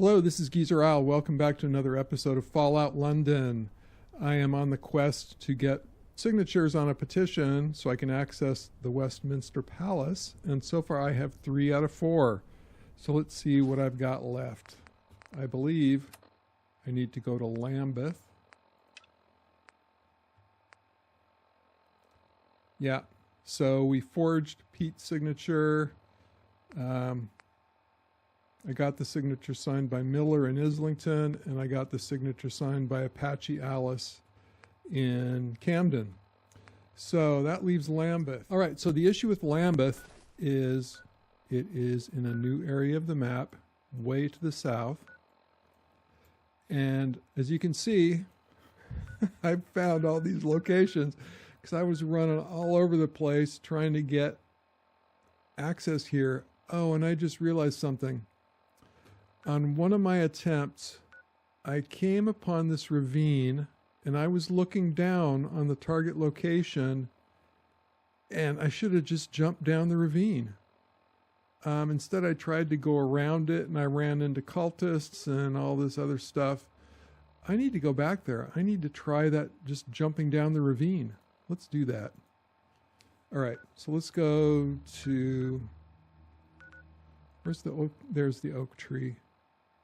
Hello, this is Geezer Isle. Welcome back to another episode of Fallout London. I am on the quest to get signatures on a petition so I can access the Westminster Palace, and so far I have 3 out of 4. So let's see what I've got left. I believe I need to go to Lambeth. Yeah, so we forged Pete's signature. I got the signature signed by Miller in Islington, and I got the signature signed by Apache Alice in Camden. So that leaves Lambeth. All right, so the issue with Lambeth is it is in a new area of the map, way to the south. And as you can see, I found all these locations because I was running all over the place trying to get access here. Oh, and I just realized something. On one of my attempts, I came upon this ravine and I was looking down on the target location and I should have just jumped down the ravine. Instead, I tried to go around it and I ran into cultists and all this other stuff. I need to go back there. I need to try that, just jumping down the ravine. Let's do that. All right, so let's go to... Where's the oak? There's the oak tree.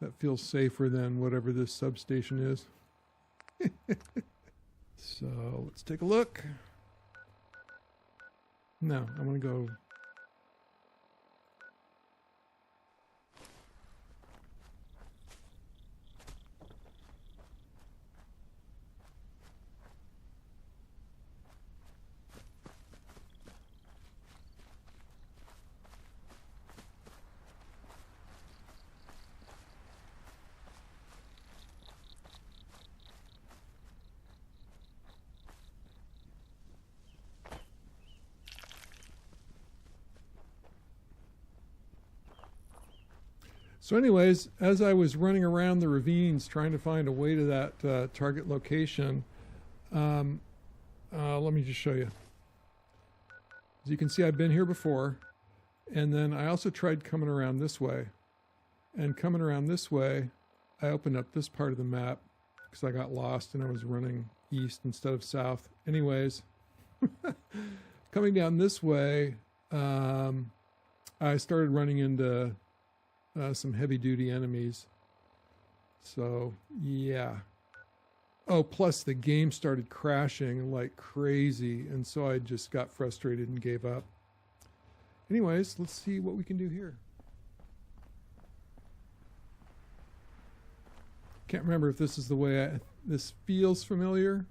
That feels safer than whatever this substation is. So let's take a look. No, I want to go. So anyways, as I was running around the ravines trying to find a way to that target location, let me just show you. As you can see, I've been here before, and then I also tried coming around this way. And coming around this way, I opened up this part of the map because I got lost and I was running east instead of south. Anyways, coming down this way, I started running into some heavy-duty enemies. So, yeah. Oh, plus the game started crashing like crazy, and so I just got frustrated and gave up. Anyways, let's see what we can do here. Can't remember if this is the way this feels familiar.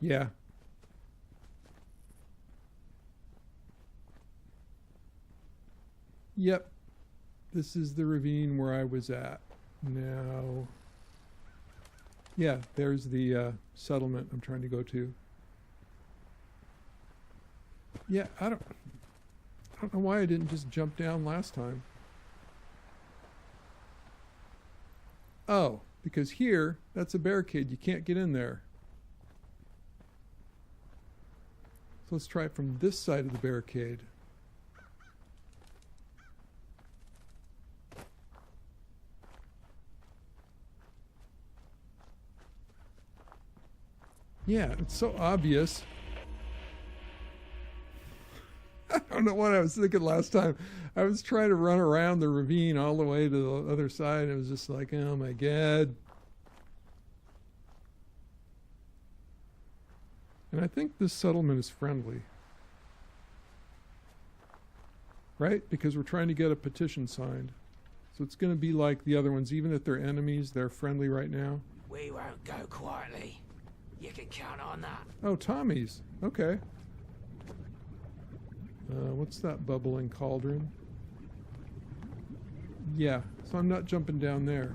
Yeah. Yep. This is the ravine where I was at. Now, yeah, there's the settlement I'm trying to go to. Yeah, I don't know why I didn't just jump down last time. Oh, because here, that's a barricade. You can't get in there. So let's try it from this side of the barricade. Yeah, it's so obvious. I don't know what I was thinking last time. I was trying to run around the ravine all the way to the other side. And it was just like, oh my God. And I think this settlement is friendly. Right? Because we're trying to get a petition signed. So it's going to be like the other ones. Even if they're enemies, they're friendly right now. We won't go quietly. You can count on that. Oh, Tommies. Okay. What's that bubbling cauldron? Yeah, so I'm not jumping down there.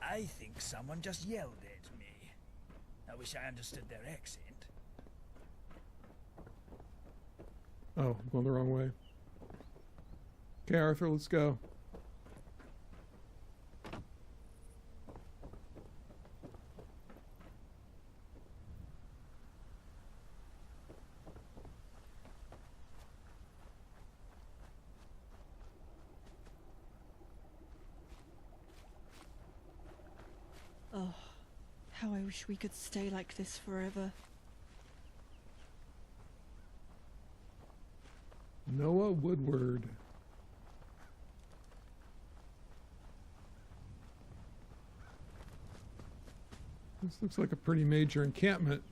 I think someone just yelled at me. I wish I understood their accent. Oh, I'm going the wrong way. Okay, Arthur, let's go. Oh, how I wish we could stay like this forever. Noah Woodward. This looks like a pretty major encampment.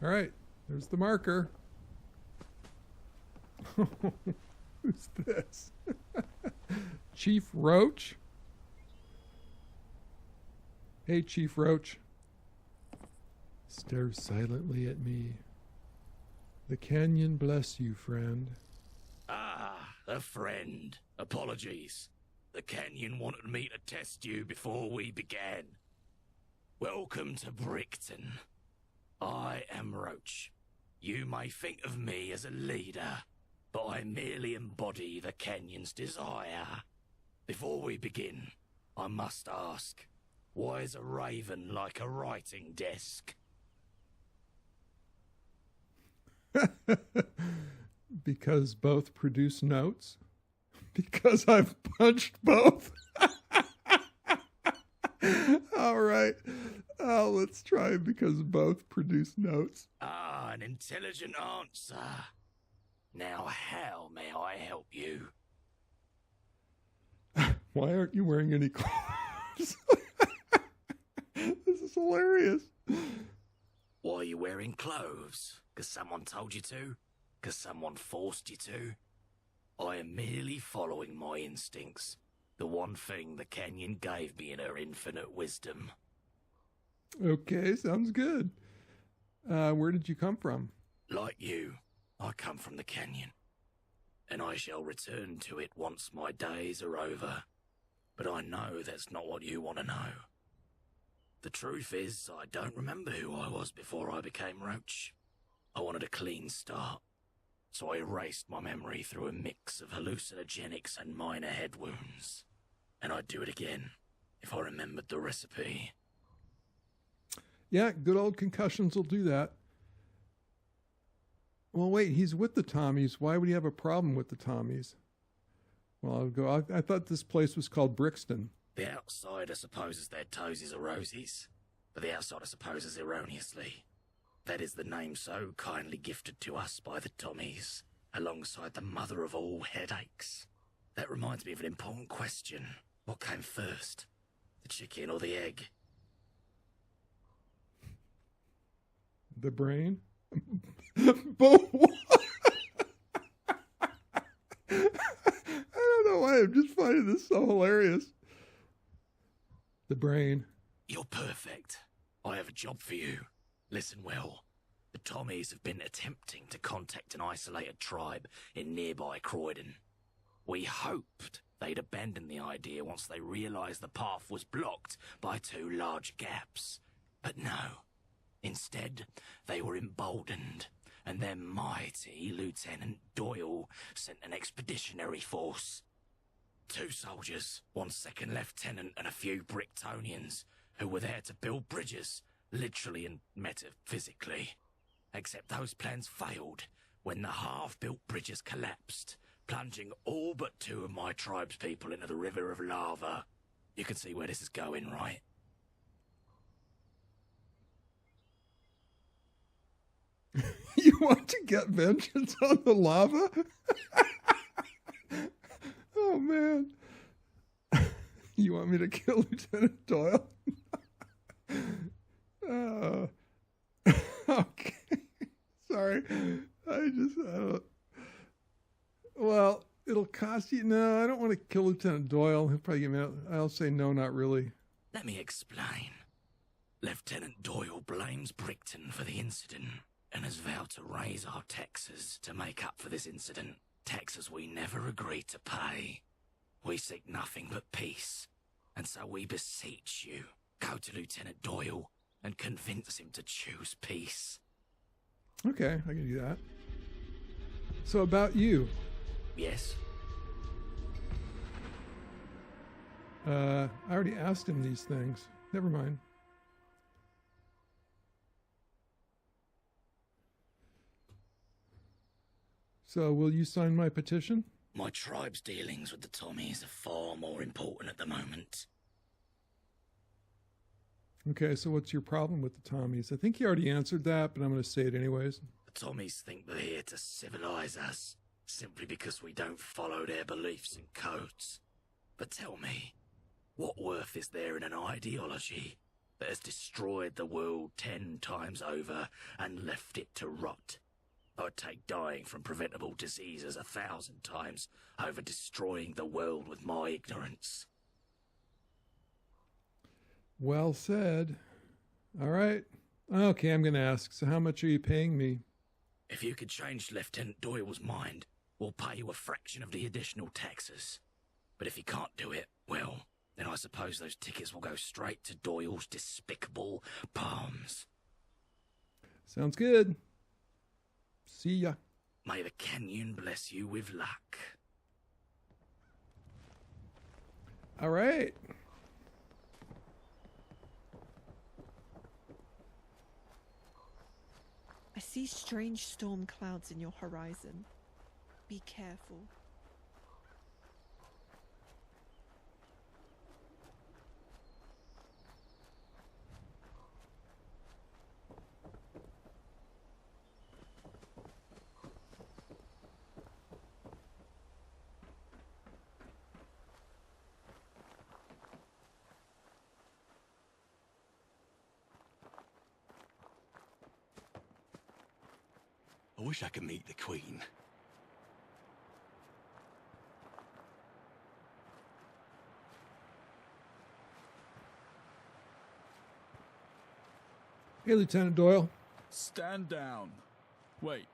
All right, there's the marker. Who's this? Chief Roach? Hey, Chief Roach. Stare silently at me. The canyon bless you, friend. Ah, a friend. Apologies. The canyon wanted me to test you before we began. Welcome to Brickton. I am Roach. You may think of me as a leader, but I merely embody the canyon's desire. Before we begin, I must ask, why is a raven like a writing desk? Because both produce notes. Because I've punched both. All right. Let's try because both produce notes. Ah, an intelligent answer. Now, how may I help you? Why aren't you wearing any clothes? This is hilarious. Why are you wearing clothes? Because someone told you to? Because someone forced you to? I am merely following my instincts. The one thing the canyon gave me in her infinite wisdom. Okay, sounds good. Where did you come from? Like you, I come from the canyon. And I shall return to it once my days are over. But I know that's not what you want to know. The truth is, I don't remember who I was before I became Roach. I wanted a clean start, so I erased my memory through a mix of hallucinogenics and minor head wounds. And I'd do it again, if I remembered the recipe. Yeah, good old concussions will do that. Well, wait, he's with the Tommies. Why would he have a problem with the Tommies? Well, I'll go. I thought this place was called Brixton. The outsider supposes their toesies are rosies, but the outsider supposes erroneously. That is the name so kindly gifted to us by the Tommies, alongside the mother of all headaches. That reminds me of an important question. What came first, the chicken or the egg? The brain? But I don't know why. I'm just finding this so hilarious. The brain. You're perfect. I have a job for you. Listen well. The Tommies have been attempting to contact an isolated tribe in nearby Croydon. We hoped they'd abandon the idea once they realised the path was blocked by two large gaps. But no. Instead, they were emboldened, and their mighty Lieutenant Doyle sent an expeditionary force. 2 soldiers, 1 second lieutenant, and a few Bricktonians who were there to build bridges, literally and metaphysically. Except those plans failed when the half-built bridges collapsed, plunging all but 2 of my tribe's people into the river of lava. You can see where this is going, right? You want to get vengeance on the lava? Oh, man. You want me to kill Lieutenant Doyle? Okay. Sorry. I don't. Well, it'll cost you. No, I don't want to kill Lieutenant Doyle. He'll probably get me out. I'll say no, not really. Let me explain. Lieutenant Doyle blames Brickton for the incident and has vowed to raise our taxes to make up for this incident. Taxes we never agreed to pay. We seek nothing but peace, and so we beseech you, go to Lieutenant Doyle and convince him to choose peace. Okay, I can do that. So about you. Yes? I already asked him these things. Never mind. So, will you sign my petition? My tribe's dealings with the Tommies are far more important at the moment. Okay, so what's your problem with the Tommies? I think he already answered that, but I'm going to say it anyways. The Tommies think they're here to civilize us, simply because we don't follow their beliefs and codes. But tell me, what worth is there in an ideology that has destroyed the world 10 times over and left it to rot? I'd take dying from preventable diseases 1,000 times over destroying the world with my ignorance. Well said. All right. Okay, I'm going to ask. So how much are you paying me? If you could change Lieutenant Doyle's mind, we'll pay you a fraction of the additional taxes. But if you can't do it, well, then I suppose those tickets will go straight to Doyle's despicable palms. Sounds good. See ya. May the canyon bless you with luck. All right. I see strange storm clouds in your horizon. Be careful. I wish I could meet the Queen. Hey, Lieutenant Doyle. Stand down. Wait,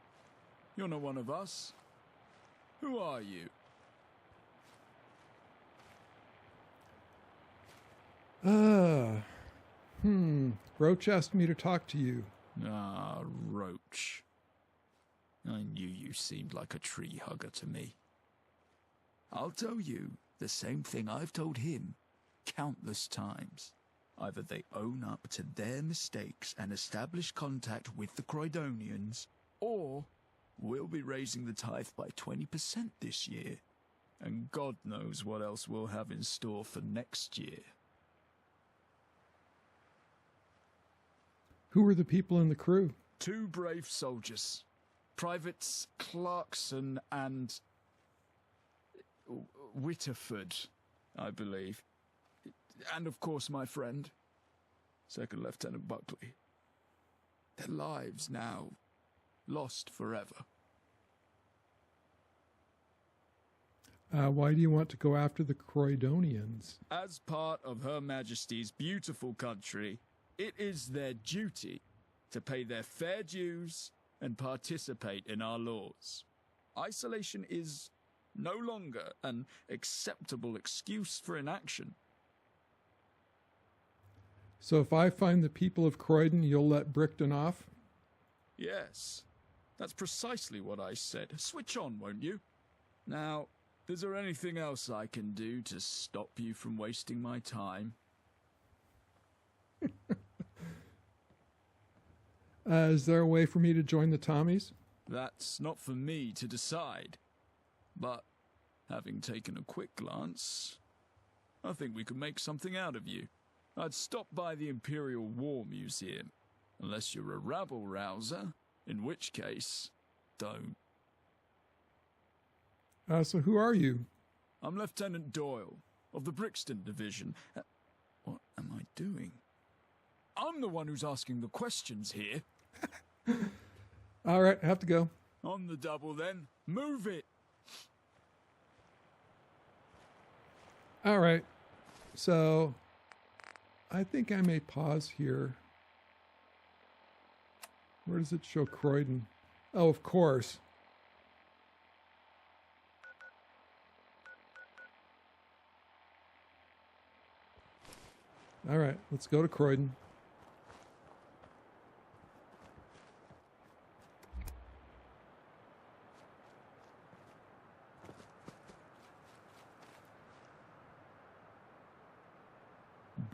you're not one of us. Who are you? Roach asked me to talk to you. Ah, Roach. I knew you seemed like a tree hugger to me. I'll tell you the same thing I've told him countless times. Either they own up to their mistakes and establish contact with the Croydonians, or we'll be raising the tithe by 20% this year. And God knows what else we'll have in store for next year. Who are the people in the crew? 2 brave soldiers. Privates Clarkson and Whitterford, I believe. And of course my friend, Second Lieutenant Buckley. Their lives now lost forever. Why do you want to go after the Croydonians? As part of Her Majesty's beautiful country, it is their duty to pay their fair dues and participate in our laws. Isolation is no longer an acceptable excuse for inaction. So if I find the people of Croydon, you'll let Brickton off? Yes, that's precisely what I said. Switch on, won't you? Now, is there anything else I can do to stop you from wasting my time? Is there a way for me to join the Tommies? That's not for me to decide. But, having taken a quick glance, I think we could make something out of you. I'd stop by the Imperial War Museum, unless you're a rabble-rouser, in which case, don't. So who are you? I'm Lieutenant Doyle, of the Brickton Division. What am I doing? I'm the one who's asking the questions here. All right, I have to go. On the double, then. Move it! All right. So, I think I may pause here. Where does it show Croydon? Oh, of course. All right, let's go to Croydon.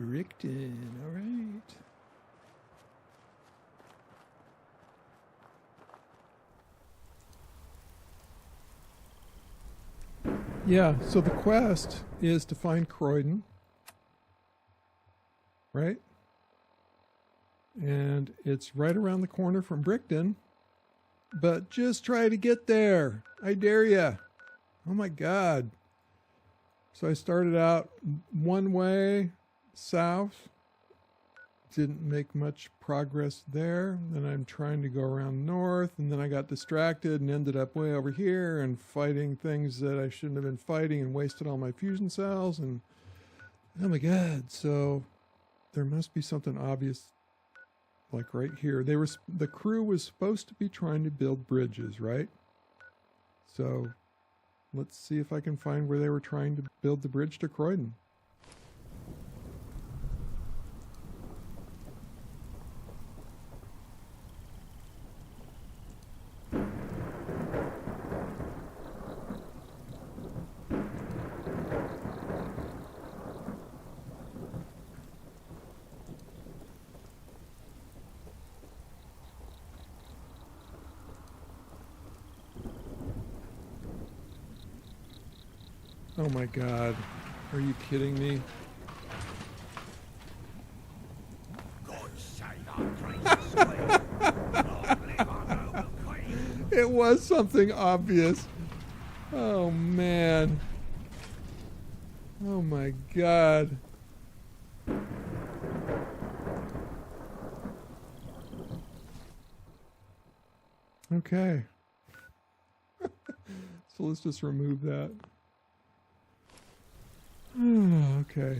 Brickton, all right. Yeah, so the quest is to find Croydon, right? And it's right around the corner from Brickton, but just try to get there. I dare ya. Oh my God. So I started out one way south, didn't make much progress there. Then I'm trying to go around north, and then I got distracted and ended up way over here and fighting things that I shouldn't have been fighting and wasted all my fusion cells. And oh my God. So there must be something obvious like right here. The crew was supposed to be trying to build bridges, right? So let's see if I can find where they were trying to build the bridge to Croydon. Oh my God, are you kidding me? It was something obvious. Oh man. Oh my God. Okay. So let's just remove that. Okay.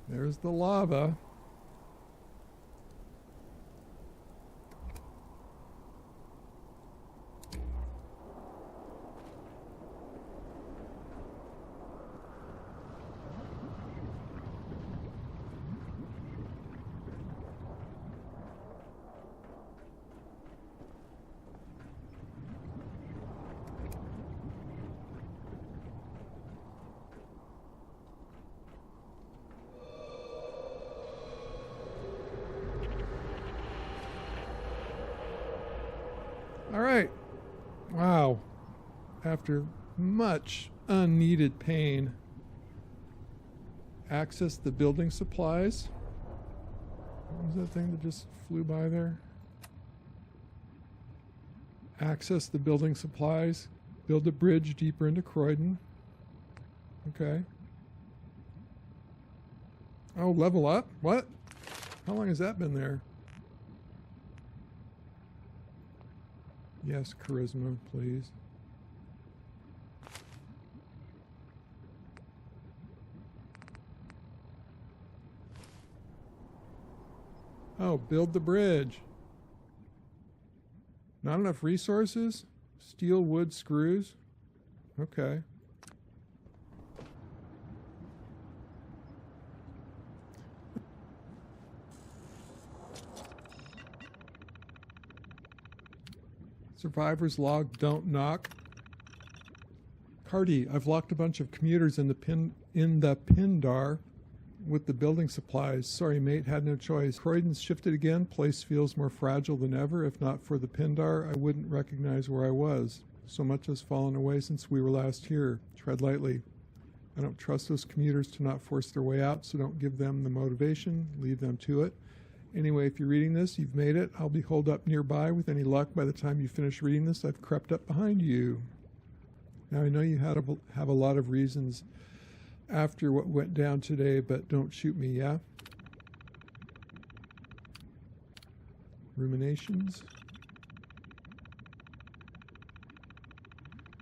There's the lava. All right. Wow. After much unneeded pain, access the building supplies. What was that thing that just flew by there? Access the building supplies. Build a bridge deeper into Croydon. Okay. Oh, level up? What? How long has that been there? Yes, charisma, please. Oh, build the bridge. Not enough resources? Steel, wood, screws? Okay. Survivor's log, don't knock. Cardi, I've locked a bunch of commuters in the Pindar with the building supplies. Sorry, mate, had no choice. Croydon's shifted again. Place feels more fragile than ever. If not for the Pindar, I wouldn't recognize where I was. So much has fallen away since we were last here. Tread lightly. I don't trust those commuters to not force their way out, so don't give them the motivation. Leave them to it. Anyway, if you're reading this, you've made it. I'll be holed up nearby. With any luck, by the time you finish reading this, I've crept up behind you. Now, I know you have a lot of reasons after what went down today, but don't shoot me, yeah? Ruminations.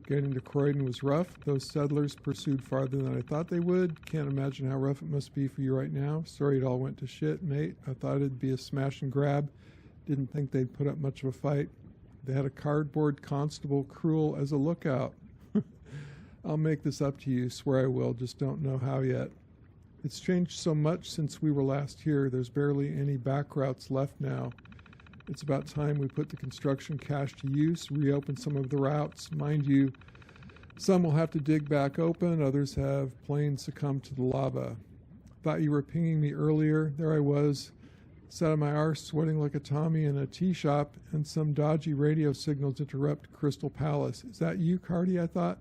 Getting to Croydon was rough. Those settlers pursued farther than I thought they would. Can't imagine how rough it must be for you right now. Sorry it all went to shit, mate. I thought it'd be a smash and grab. Didn't think they'd put up much of a fight. They had a cardboard constable cruel as a lookout. I'll make this up to you. Swear I will. Just don't know how yet. It's changed so much since we were last here. There's barely any back routes left now. It's about time we put the construction cash to use, reopen some of the routes. Mind you, some will have to dig back open, others have plain succumbed to the lava. Thought you were pinging me earlier. There I was, sat on my arse, sweating like a Tommy in a tea shop, and some dodgy radio signals interrupt Crystal Palace. Is that you, Cardi? I thought.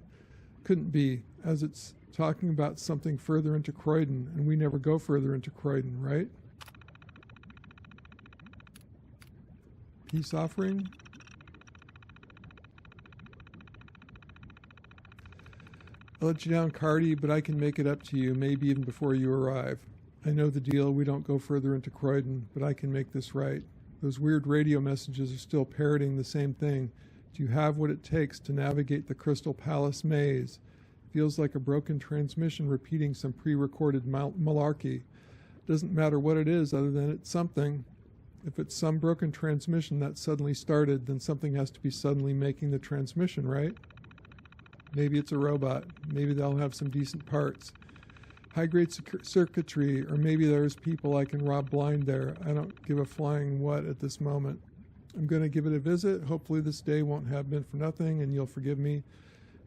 Couldn't be, as it's talking about something further into Croydon, and we never go further into Croydon, right? Peace offering. I'll let you down, Cardi, but I can make it up to you, maybe even before you arrive. I know the deal. We don't go further into Croydon, but I can make this right. Those weird radio messages are still parroting the same thing. Do you have what it takes to navigate the Crystal Palace maze? Feels like a broken transmission repeating some pre-recorded malarkey. Doesn't matter what it is other than it's something. If it's some broken transmission that suddenly started, then something has to be suddenly making the transmission, right? Maybe it's a robot. Maybe they'll have some decent parts. High-grade circuitry, or maybe there's people I can rob blind there. I don't give a flying what at this moment. I'm going to give it a visit. Hopefully this day won't have been for nothing, and you'll forgive me.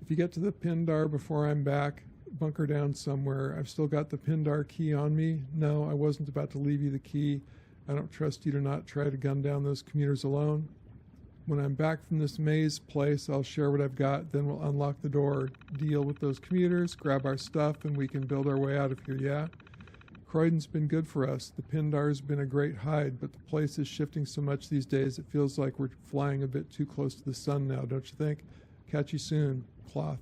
If you get to the Pindar before I'm back, bunker down somewhere. I've still got the Pindar key on me. No, I wasn't about to leave you the key. I don't trust you to not try to gun down those commuters alone. When I'm back from this maze place, I'll share what I've got, then we'll unlock the door, deal with those commuters, grab our stuff, and we can build our way out of here, yeah? Croydon's been good for us. The Pindar's been a great hide, but the place is shifting so much these days it feels like we're flying a bit too close to the sun now, don't you think? Catch you soon. Cloth.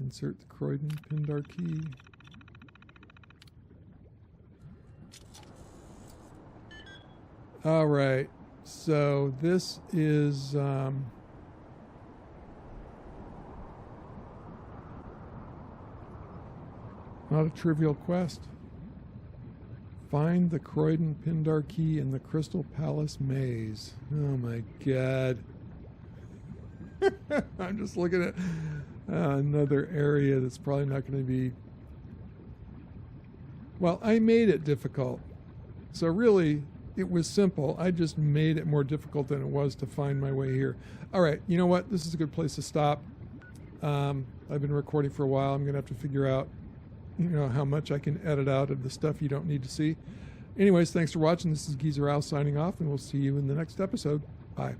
Insert the Croydon Pindar key. All right, so this is not a trivial quest. Find the Croydon Pindar key in the Crystal Palace maze. Oh my God. I'm just looking at another area that's probably not going to be... Well, I made it difficult. So really... It was simple. I just made it more difficult than it was to find my way here. All right, you know what? This is a good place to stop. I've been recording for a while. I'm going to have to figure out, how much I can edit out of the stuff you don't need to see. Anyways, thanks for watching. This is Geezer Al signing off, and we'll see you in the next episode. Bye.